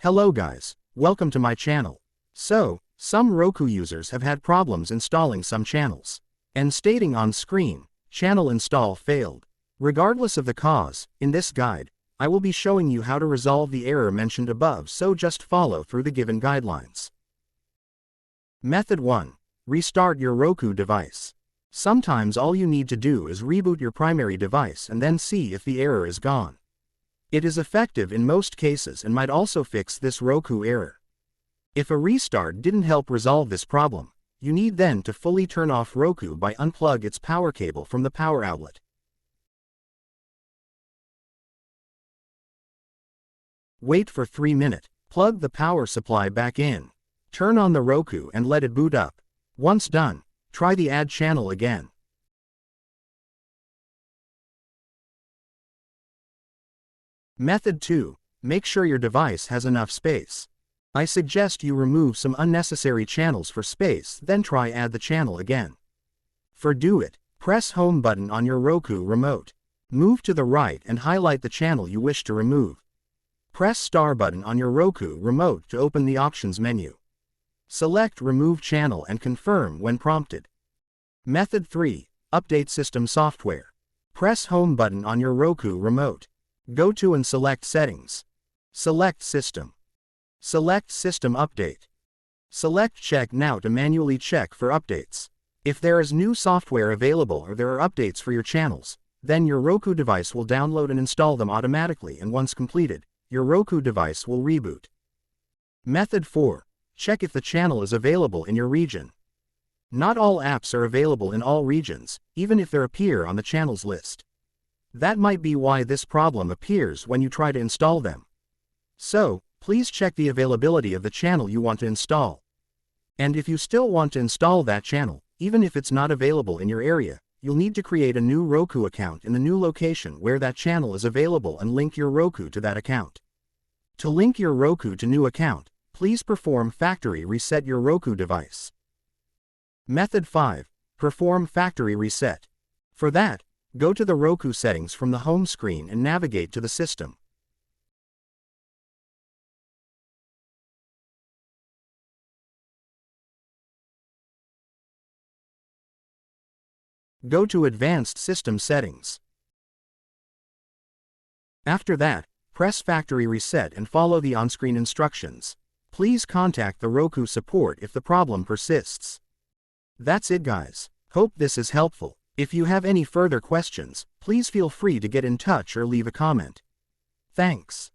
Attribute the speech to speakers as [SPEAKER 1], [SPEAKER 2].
[SPEAKER 1] Hello guys, welcome to my channel. So, some Roku users have had problems installing some channels. And stating on screen, channel install failed. Regardless of the cause, in this guide, I will be showing you how to resolve the error mentioned above, so just follow through the given guidelines. Method 1. Restart your Roku device. Sometimes all you need to do is reboot your primary device and then see if the error is gone. It is effective in most cases and might also fix this Roku error. If a restart didn't help resolve this problem, you need then to fully turn off Roku by unplug its power cable from the power outlet. Wait for 3 minutes. Plug the power supply back in. Turn on the Roku and let it boot up. Once done, try the add channel again. Method 2. Make sure your device has enough space. I suggest you remove some unnecessary channels for space, then try add the channel again. For do it, press home button on your Roku remote. Move to the right and highlight the channel you wish to remove. Press star button on your Roku remote to open the options menu. Select remove channel and confirm when prompted. Method 3. Update system software. Press home button on your Roku remote. Go to and select settings. Select system. Select system update. Select check now to manually check for updates. If there is new software available or there are updates for your channels, then your Roku device will download and install them automatically, and once completed, your Roku device will reboot. Method 4. Check if the channel is available in your region. Not all apps are available in all regions, even if they appear on the channels list. That might be why this problem appears when you try to install them. So, please check the availability of the channel you want to install. And if you still want to install that channel, even if it's not available in your area, you'll need to create a new Roku account in the new location where that channel is available and link your Roku to that account. To link your Roku to new account, please perform factory reset your Roku device. Method 5. Perform factory reset. For that, go to the Roku settings from the home screen and navigate to the system. Go to Advanced System Settings. After that, press Factory Reset and follow the on-screen instructions. Please contact the Roku support if the problem persists. That's it guys. Hope this is helpful. If you have any further questions, please feel free to get in touch or leave a comment. Thanks.